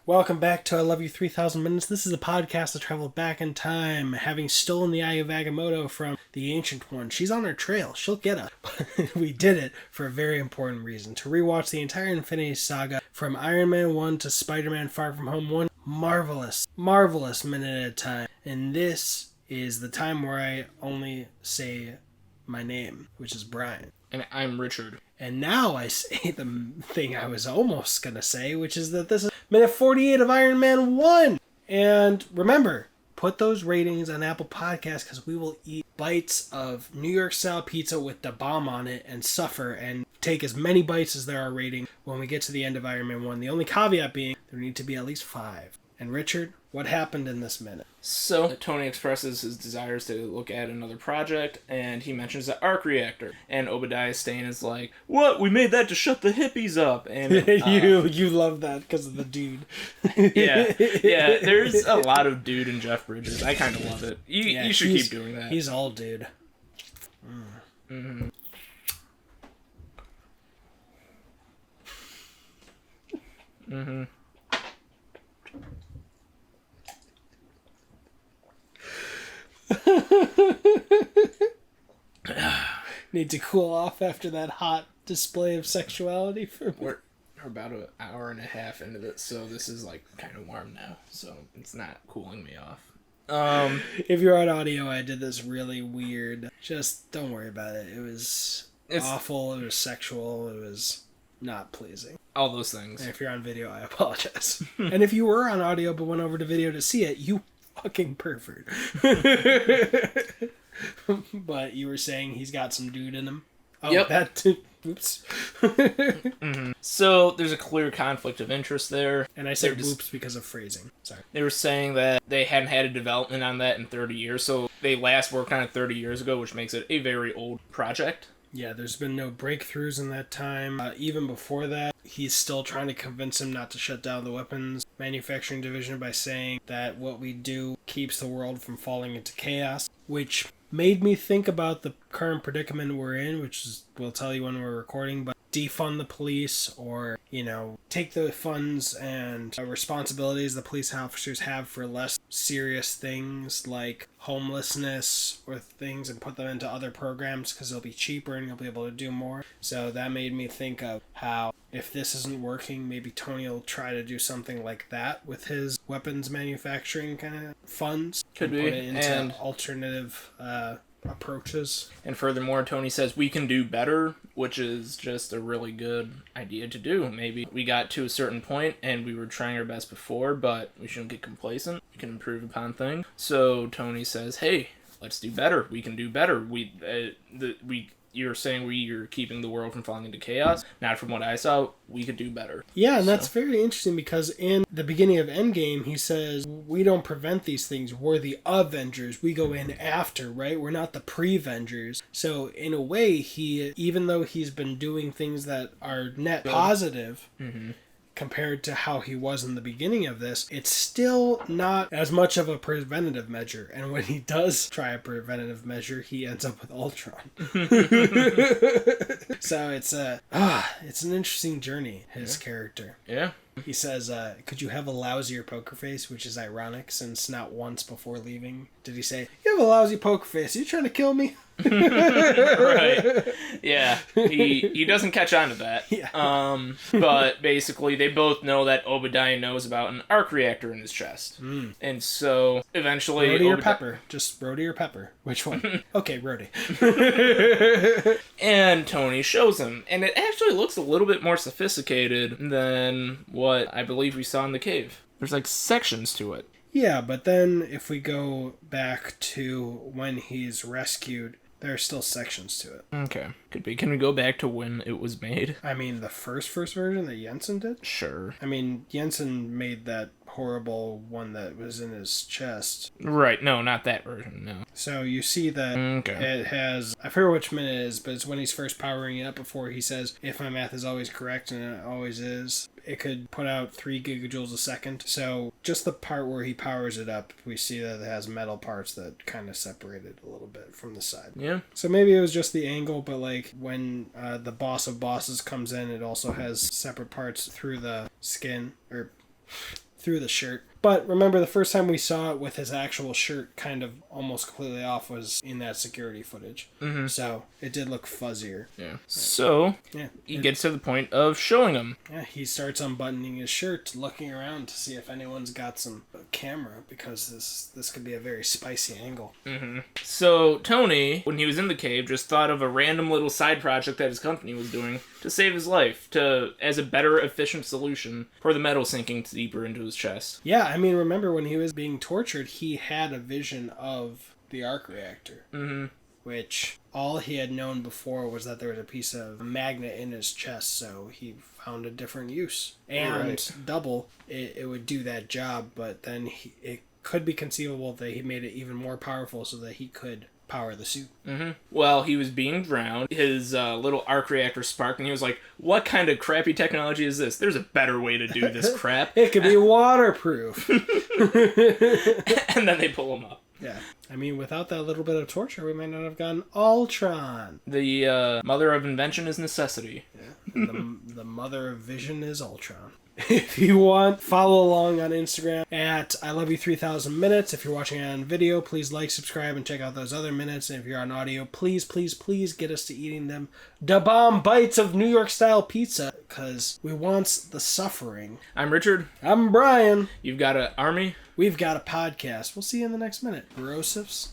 Welcome back to I Love You 3000 Minutes. This is a podcast that traveled back in time, having stolen the Eye of Agamotto from the Ancient One. She's on her trail. She'll get us. We did it for a very important reason. To rewatch the entire Infinity Saga from Iron Man 1 to Spider-Man Far From Home 1. Marvelous minute at a time. And this is the time where I only say my name, which is Brian. And I'm Richard. And now I say the thing I was almost going to say, which is that this is minute 48 of Iron Man 1. And remember, put those ratings on Apple Podcasts because we will eat bites of New York style pizza with the bomb on it and suffer and take as many bites as there are rating when we get to the end of Iron Man 1. The only caveat being there need to be at least 5. And Richard, what happened in this minute? So, Tony expresses his desires to look at another project, and he mentions the arc reactor. And Obadiah Stane is like, "What? We made that to shut the hippies up." And you love that because of the dude. yeah. There's a lot of dude in Jeff Bridges. I kind of love it. You should keep doing that. He's all dude. Mm-hmm. Mm-hmm. Need to cool off after that hot display of sexuality for me. We're about an hour and a half into this, so this is like kind of warm now, so it's not cooling me off. If you're on audio, I did this really weird. Just don't worry about it. It's awful. It was sexual. It was not pleasing. All those things. And if you're on video, I apologize. And if you were on audio but went over to video to see it, you fucking pervert. But you were saying he's got some dude in him. Oh, yep. Oops. Mm-hmm. So there's a clear conflict of interest there. And I said oops because of phrasing. Sorry. They were saying that they hadn't had a development on that in 30 years. So they last worked on it 30 years ago, which makes it a very old project. Yeah, there's been no breakthroughs in that time. Even before that, he's still trying to convince him not to shut down the weapons manufacturing division by saying that what we do keeps the world from falling into chaos, which made me think about the current predicament we're in, which is, we'll tell you when we're recording, but defund the police or, take the funds and responsibilities the police officers have for less serious things like homelessness or things and put them into other programs because they'll be cheaper and you'll be able to do more. So that made me think of how if this isn't working, maybe Tony will try to do something like that with his weapons manufacturing kind of funds. Could be. Put it into alternative approaches. And furthermore, Tony says we can do better, which is just a really good idea to do. Maybe we got to a certain point and we were trying our best before, but we shouldn't get complacent. We can improve upon things. So Tony says, hey, let's do better. We can do better. You're saying you're keeping the world from falling into chaos. Not from what I saw, we could do better. Yeah, and that's very interesting because in the beginning of Endgame, he says, we don't prevent these things. We're the Avengers. We go in after, right? We're not the pre-Vengers. So in a way, even though he's been doing things that are net positive, compared to how he was in the beginning of this, it's still not as much of a preventative measure. And when he does try a preventative measure, he ends up with Ultron. So it's an interesting journey, his character. Yeah. He says, could you have a lousier poker face, which is ironic since not once before leaving did he say, you have a lousy poker face. Are you trying to kill me? Right. Yeah. He doesn't catch on to that. Yeah. But basically they both know that Obadiah knows about an arc reactor in his chest. And so eventually Rhodey or Pepper? Just Rhodey or Pepper? Which one? Okay, Rhodey. And Tony shows him, and it actually looks a little bit more sophisticated than what I believe we saw in the cave. There's like sections to it. Yeah, but then if we go back to when he's rescued, there are still sections to it. Okay. Could be. Can we go back to when it was made? I mean, the first version that Jensen did? Sure. I mean, Jensen made that horrible one that was in his chest. Right. No, not that version, no. So you see that it has, I forget which minute it is, but it's when he's first powering it up before he says, if my math is always correct, and it always is, it could put out 3 gigajoules a second. So just the part where he powers it up, we see that it has metal parts that kind of separate it a little bit from the side. Yeah. So maybe it was just the angle, but like when the boss of bosses comes in, it also has separate parts through the skin, or through the shirt. But remember, the first time we saw it with his actual shirt kind of almost completely off was in that security footage. Mm-hmm. So it did look fuzzier. Yeah. So he gets to the point of showing him. Yeah, he starts unbuttoning his shirt, looking around to see if anyone's got some camera, because this could be a very spicy angle. Mm-hmm. So Tony, when he was in the cave, just thought of a random little side project that his company was doing to save his life, as a better, efficient solution for the metal sinking deeper into his chest. Yeah, I mean, remember when he was being tortured, he had a vision of the arc reactor. Mm-hmm. Which all he had known before was that there was a piece of magnet in his chest, so he found a different use. And double, it would do that job, but then it could be conceivable that he made it even more powerful so that he could power the suit. Mm-hmm. Well, he was being drowned. His little arc reactor sparked, and he was like, what kind of crappy technology is this? There's a better way to do this crap. It could be waterproof. And then they pull him up. Yeah. I mean, without that little bit of torture, we might not have gotten Ultron. The mother of invention is necessity. Yeah. And the mother of vision is Ultron. If you want, follow along on Instagram at I Love You 3000 Minutes. If you're watching it on video, please like, subscribe, and check out those other minutes. And if you're on audio, please, please, please get us to eating them da bomb bites of New York style pizza, because we want the suffering. I'm Richard. I'm Brian. You've got an army. We've got a podcast. We'll see you in the next minute. Brosifs.